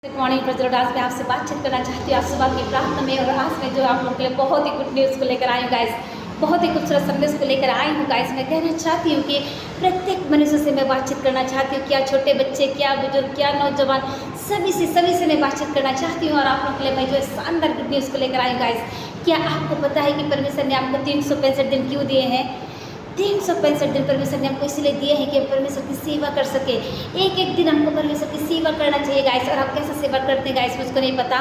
Good morning Prajwal. आज मैं आपसे बातचीत करना चाहती हूँ आप सुबह की प्रार्थना में। और आज मैं जो आप लोगों के लिए बहुत ही गुड न्यूज़ को लेकर आई हूँ गाइस, बहुत ही खूबसूरत संदेश को लेकर आई हूँ गाइस। मैं कहना चाहती हूँ कि प्रत्येक मनुष्य से मैं बातचीत करना चाहती हूँ, क्या छोटे बच्चे, क्या बुजुर्ग, क्या नौजवान, सभी से मैं बातचीत करना चाहती हूँ। और आप लोगों के लिए मैं जो शानदार गुड न्यूज़ को लेकर आई हूँ गाइस। क्या आपको पता है कि परमेश्वर ने आपको 365 दिन क्यों दिए हैं? 365 दिन परमेश्वर ने हमको इसलिए दिए हैं कि हम परमेश्वर की सेवा कर सके। एक एक दिन हमको परमेश्वर की सेवा करना चाहिए गाइस। और आप कैसे सेवा करते हैं गाइस मुझको नहीं पता,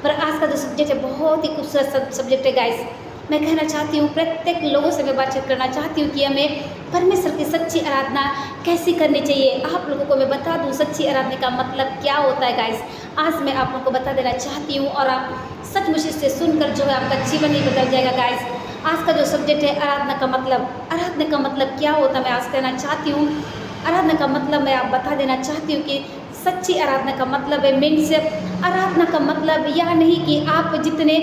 पर आज का जो सब्जेक्ट है बहुत ही खूबसूरत सब्जेक्ट है गाइस। मैं कहना चाहती हूँ प्रत्येक लोगों से मैं बातचीत करना चाहती हूँ कि हमें परमेश्वर की सच्ची आराधना कैसी करनी चाहिए। आप लोगों को मैं बता दूँ सच्ची आराधना का मतलब क्या होता है गाइस। आज मैं आप लोगों को बता देना चाहती हूँ और आप सचमुच इससे सुनकर जो है आपका जीवन ही बदल जाएगा गाइस। आज का जो सब्जेक्ट है आराधना का मतलब, आराधना का मतलब क्या होता है मैं आज कहना चाहती हूँ। आराधना का मतलब मैं आप बता देना चाहती हूँ कि सच्ची आराधना का मतलब है मीन्स, आराधना का मतलब यह नहीं कि आप जितने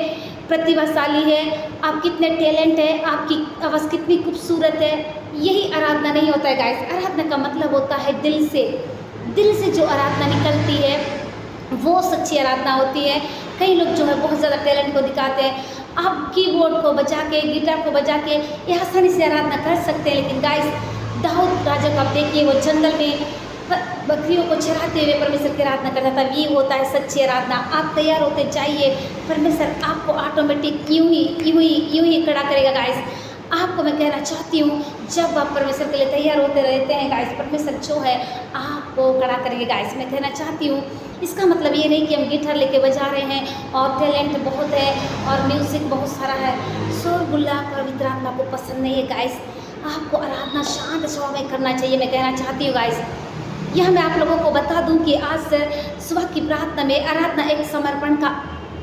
प्रतिभाशाली है, आप कितने टैलेंट है, आपकी आवाज़ कितनी खूबसूरत है, यही आराधना नहीं होता है गाइस। आराधना का मतलब होता है दिल से जो आराधना निकलती है वो सच्ची आराधना होती है। कई लोग जो है बहुत ज़्यादा टैलेंट को दिखाते हैं, आप कीबोर्ड को बजा के, गिटार को बजा के ये आसानी से आराधना कर सकते हैं। लेकिन गाइस दाऊद राजा को आप देखिए, वो जंगल में बकरियों को चराते हुए परमेश्वर की आराधना करता था। ये होता है सच्ची आराधना। आप तैयार होते जाइए, परमेश्वर आपको ऑटोमेटिक यूं ही खड़ा करेगा गाइस। आपको मैं कहना चाहती हूँ जब आप परमेश्वर के लिए तैयार होते रहते हैं गाइस, परमेश्वर जो है आपको खड़ा करेंगे गाइस। मैं कहना चाहती हूँ इसका मतलब ये नहीं कि हम गिटार लेके बजा रहे हैं और टैलेंट बहुत है और म्यूज़िक बहुत सारा है, शोर गुल्ला पवित्र आत्मा को पसंद नहीं है गाइस। आपको आराधना शांत स्वभाव में करना चाहिए। मैं कहना चाहती हूँ गाइस, यह मैं आप लोगों को बता दूं कि आज से सुबह की प्रार्थना में आराधना एक समर्पण का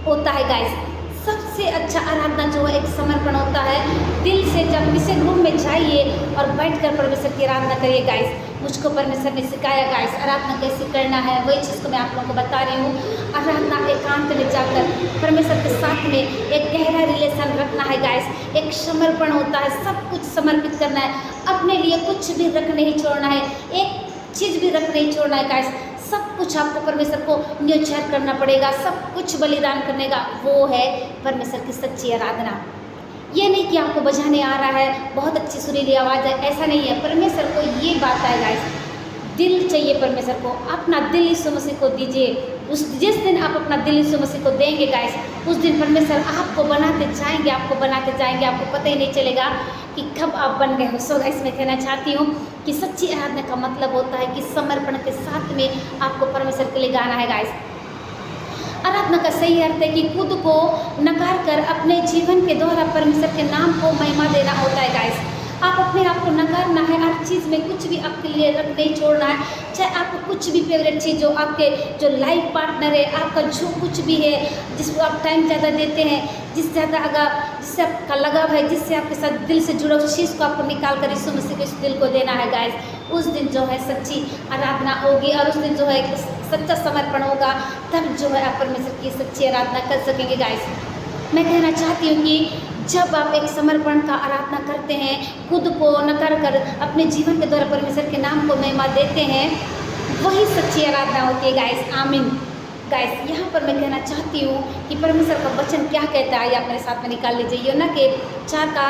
होता है गाइस। सबसे अच्छा आराधना जो है एक समर्पण होता है। दिल से जब किसी रूम में जाइए और बैठकर परमेश्वर की आराधना करिए गाइस। मुझको परमेश्वर ने सिखाया गाइस आराधना कैसे करना है, वही चीज़ को मैं आप लोगों को बता रही हूँ। आराधना एकांत में जाकर परमेश्वर के साथ में एक गहरा रिलेशन रखना है गाइस। एक समर्पण होता है, सब कुछ समर्पित करना है, अपने लिए कुछ भी रख नहीं छोड़ना है, एक चीज़ भी रख नहीं छोड़ना है गाइस। सब कुछ आपको परमेश्वर को न्योछावर करना पड़ेगा, सब कुछ बलिदान करने का, वो है परमेश्वर की सच्ची आराधना। ये नहीं कि आपको बजाने आ रहा है, बहुत अच्छी सुरीली आवाज़ है, ऐसा नहीं है। परमेश्वर को ये बात है गाइस, दिल चाहिए परमेश्वर को। अपना दिल यीशु मसीह को दीजिए। जिस दिन आप अपना दिल यीशु मसीह को देंगे गाइस, उस दिन परमेश्वर आपको बनाते जाएंगे, आपको पता ही नहीं चलेगा कि कब आप बन गए हो। सो गाइस मैं कहना चाहती हूँ कि सच्ची आराधना का मतलब होता है कि समर्पण के साथ में आपको परमेश्वर के लिए गाना है गाइस। आराधना का सही अर्थ है कि खुद को नकार कर अपने जीवन के द्वारा परमेश्वर के नाम को महिमा देना होता है गाइस। आप अपने आप को नकारना है, हर चीज़ में कुछ भी आपके लिए रख नहीं छोड़ना है। चाहे आपको कुछ भी फेवरेट चीज़ जो आपके जो लाइफ पार्टनर है, आपका जो कुछ भी है, जिसको आप टाइम ज़्यादा देते हैं, जिससे आपका लगाव है, जिससे आपके साथ दिल से जुड़ा उस चीज़ को आपको निकाल कर यीशु मसीह को इस दिल को देना है गाइस। उस दिन जो है सच्ची आराधना होगी और उस दिन जो है सच्चा समर्पण होगा, तब जो है आप परमेश्वर की सच्ची आराधना कर सकेंगे गाइस। मैं कहना चाहती हूँ कि जब आप एक समर्पण का आराधना करते हैं, खुद को नकार कर अपने जीवन के द्वारा परमेश्वर के नाम को महिमा देते हैं, वही सच्ची आराधना होती है गाइस। आमीन गाइस। यहाँ पर मैं कहना चाहती हूँ कि परमेश्वर का वचन क्या कहता है, आप मेरे साथ में निकाल लीजिए। यूहन्ना के 4 का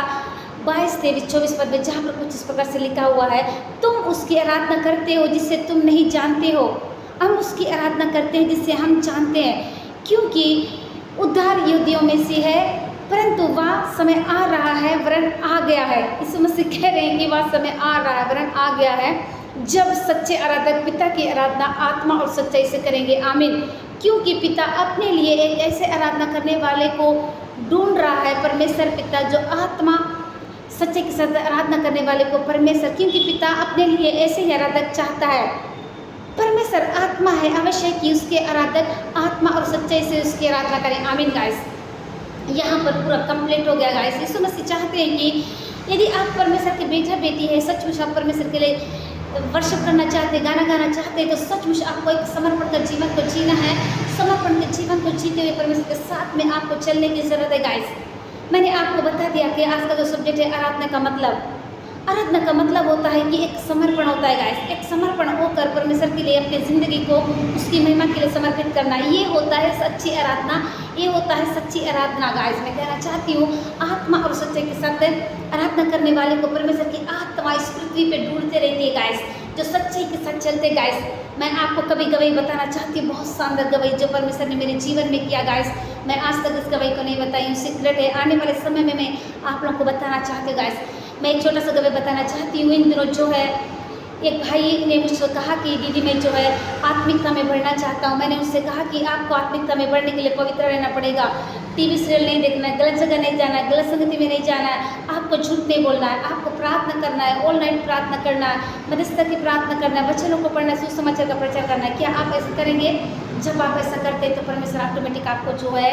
22, 23, 24 पद में, जहाँ पर कुछ इस प्रकार से लिखा हुआ है, तुम उसकी आराधना करते हो जिससे तुम नहीं जानते हो, हम उसकी आराधना करते हैं जिससे हम जानते हैं, क्योंकि उद्धार यहूदियों में से है, परंतु वह समय आ रहा है वरन आ गया है। यीशु मसीह कह रहे हैं कि वह समय आ रहा है वरन आ गया है जब सच्चे आराधक पिता की आराधना आत्मा और सच्चाई से करेंगे। आमीन। क्योंकि पिता अपने लिए एक ऐसे आराधना करने वाले को ढूंढ रहा है, परमेश्वर पिता जो आत्मा सच्चे के साथ आराधना करने वाले को परमेश्वर, क्योंकि पिता अपने लिए ऐसे ही आराधक चाहता है। परमेश्वर आत्मा है, आवश्यक कि उसके आराधक आत्मा और सच्चाई से उसकी आराधना करें। आमीन गाइस। यहाँ पर पूरा कंप्लीट हो गया गाइस। यीशु मसीह चाहते हैं कि यदि आप परमेश्वर के बेटा बेटी है, सचमुच आप परमेश्वर के लिए वर्शिप करना चाहते हैं, गाना गाना चाहते हैं, तो सचमुच आपको एक समर्पण का जीवन को जीना है। समर्पण के जीवन को जीते हुए परमेश्वर के साथ में आपको चलने की ज़रूरत है गाइस। मैंने आपको बता दिया कि आज का जो सब्जेक्ट है आराधना का मतलब। आराधना का मतलब होता है कि एक समर्पण होता है गाइस, एक समर्पण होकर परमेश्वर के लिए अपनी ज़िंदगी को उसकी महिमा के लिए समर्पित करना, ये होता है सच्ची आराधना, ये होता है सच्ची आराधना गाइस। मैं कहना चाहती हूँ आत्मा और सच्चाई के साथ आराधना करने वाले को परमेश्वर की आत्मा इस पृथ्वी पे ढूंढते रहती है गाइस, जो सच्चाई के साथ चलते गाइस। मैं आपको कभी गवाही बताना चाहती हूँ, बहुत शानदार गवाही जो परमेश्वर ने मेरे जीवन में किया गाइस। मैं आज तक इस गवाही को नहीं बताई हूँ, सीक्रेट है, आने वाले समय में मैं आप लोगों को बताना चाहती हूँ गाइस। मैं एक छोटा सा गवाही बताना चाहती हूँ। इन दिनों जो है एक भाई ने मुझसे कहा कि दीदी मैं जो है आत्मिकता में बढ़ना चाहता हूँ। मैंने उससे कहा कि आपको आत्मिकता में बढ़ने के लिए पवित्र रहना पड़ेगा, टीवी सीरियल नहीं देखना है, गलत जगह नहीं जाना है, गलत संगति में नहीं जाना है, आपको झूठ नहीं बोलना है, आपको प्रार्थना करना है, ऑल नाइट प्रार्थना करना है, मध्यस्थता की प्रार्थना करना है, वचनों को पढ़ना है, सुसमाचार का प्रचार करना है। क्या आप ऐसा करेंगे? जब आप ऐसा करते हैं तो परमेश्वर ऑटोमेटिक आपको जो है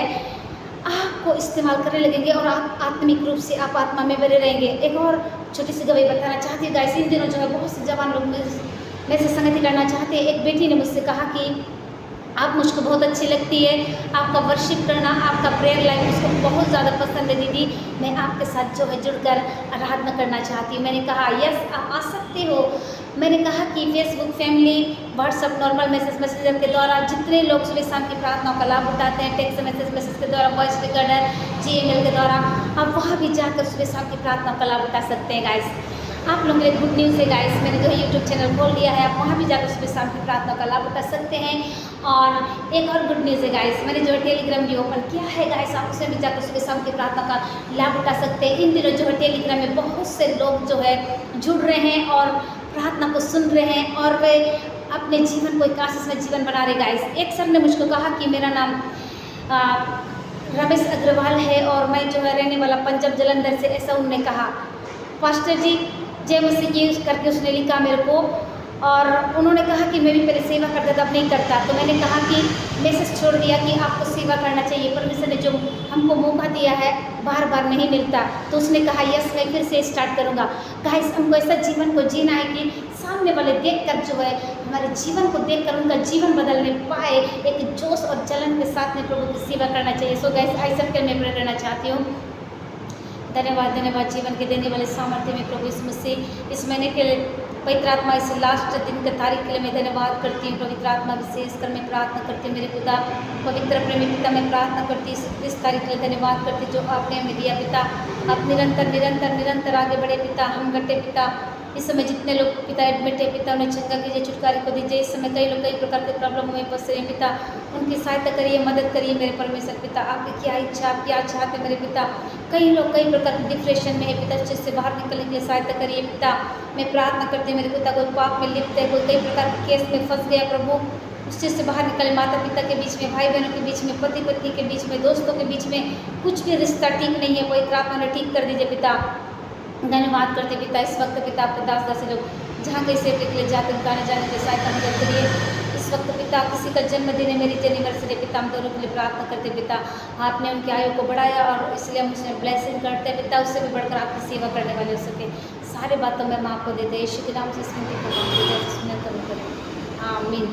आपको इस्तेमाल करने लगेंगे और आप आत्मिक रूप से आप आत्मा में बने रहेंगे। एक और छोटी सी गवाही बताना चाहती हूँ गाइस। इन दिनों जो है बहुत से जवान लोग मेरे से संगति करना चाहते हैं। एक बेटी ने मुझसे कहा कि आप मुझको बहुत अच्छी लगती है, आपका वर्शिप करना, आपका प्रेयर लाइफ मुझको बहुत ज़्यादा पसंद है दीदी, मैं आपके साथ जो है जुड़कर आराधना करना चाहती हूँ। मैंने कहा यस आप आ सकते हो। मैंने कहा कि Facebook family, WhatsApp normal messenger के द्वारा जितने लोग सुबह शाम की प्रार्थनाओं का लाभ उठाते हैं, टेक्स्ट मैसेज के द्वारा, वॉइस रिकॉर्डर, जीमेल के द्वारा, आप वहाँ भी जाकर सुबह शाम की प्रार्थनाओं का लाभ उठा सकते हैं गाइस। आप लोगों के लिए गुड न्यूज़ है गाइस, मैंने जो है यूट्यूब चैनल खोल लिया है, आप वहाँ भी जाकर सुबह शाम की प्रार्थना का लाभ उठा सकते हैं। और एक और गुड न्यूज़ है गाइस, मैंने जो है टेलीग्राम भी ओपन किया है गाइस, आप उसमें भी जाकर सुबह शाम की प्रार्थना का लाभ उठा सकते हैं। इन दिनों जो है टेलीग्राम में बहुत से लोग जो है जुड़ रहे हैं और प्रार्थना को सुन रहे हैं और वे अपने जीवन को एक आशीष में जीवन बना रहे गाइस। एक सर ने मुझको कहा कि मेरा नाम रमेश अग्रवाल है और मैं जो है रहने वाला पंजाब जलंधर से, ऐसा उन्होंने कहा। पास्टर जी जय मसीह की करके उसने लिखा मेरे को, और उन्होंने कहा कि मैं भी पहले सेवा करता था अब नहीं करता। तो मैंने कहा कि मैसेज छोड़ दिया कि आपको सेवा करना चाहिए, परमेश्वर ने जो हमको मौका दिया है बार बार नहीं मिलता। तो उसने कहा यस मैं फिर से स्टार्ट करूँगा। गाइस हमको ऐसा जीवन को जीना है कि सामने वाले देखकर जो है हमारे जीवन को देखकर उनका जीवन बदलने पाए, एक जोश और जलन के साथ में प्रभु की सेवा करना चाहिए। सो गाइस आई सब मैं प्रे करना चाहती हूँ। धन्यवाद धन्यवाद जीवन के देने वाले सामर्थ्य में प्रभु यीशु मसीह, इस महीने के पवित्र आत्मा इस लास्ट दिन के तारीख के लिए मैं धन्यवाद करती हूँ। पवित्र आत्मा विशेष कर मैं प्रार्थना करती हूँ मेरे पिता, पवित्र प्रेमी पिता मैं प्रार्थना करती हूँ इस तारीख के लिए धन्यवाद करती जो आपने हमें दिया पिता। आप निरंतर निरंतर निरंतर आगे बढ़े पिता, हम घटे पिता। इस समय जितने लोग पिता एडमिट है पिता उन्हें चंगा कीजिए, छुटकारे को दीजिए। इस समय कई लोग कई प्रकार के प्रॉब्लम में फंस रहे हैं पिता, उनकी सहायता करिए, मदद करिए मेरे परमेश्वर पिता। आपकी क्या इच्छा, आप क्या चाहते मेरे पिता। कई लोग कई प्रकार के डिप्रेशन में है पिता, उस चीज़ से बाहर निकलने के लिए सहायता करिए पिता। मैं प्रार्थना करती हूँ मेरे पिता, कोई पाप में लिप्त है, कोई कई प्रकार के केस में फंस गया प्रभु, उस चीज़ से बाहर निकले। माता पिता के बीच में, भाई बहनों के बीच में, पति पत्नी के बीच में, दोस्तों के बीच में कुछ भी रिश्ता ठीक नहीं है, पवित्र आत्मा ने ठीक कर दीजिए पिता। धन्यवाद करते पिता इस वक्त पिता आपके दास दासी लोग जहाँ कहीं से के लिए जाते हैं आने जाने के सहायता मदद करिए। इस वक्त पिता किसी का जन्मदिन है, मेरी एनिवर्सरी पिता, हम दोनों के लिए प्रार्थना करते पिता। आपने उनकी आयु को बढ़ाया और इसलिए हम उसमें ब्लेसिंग करते हैं पिता, उससे भी बढ़कर आपकी सेवा करने वाले हो सके। सारे बातों में हम आपको देते हैं, यीशु के नाम से स्मृति को करें। आमीन।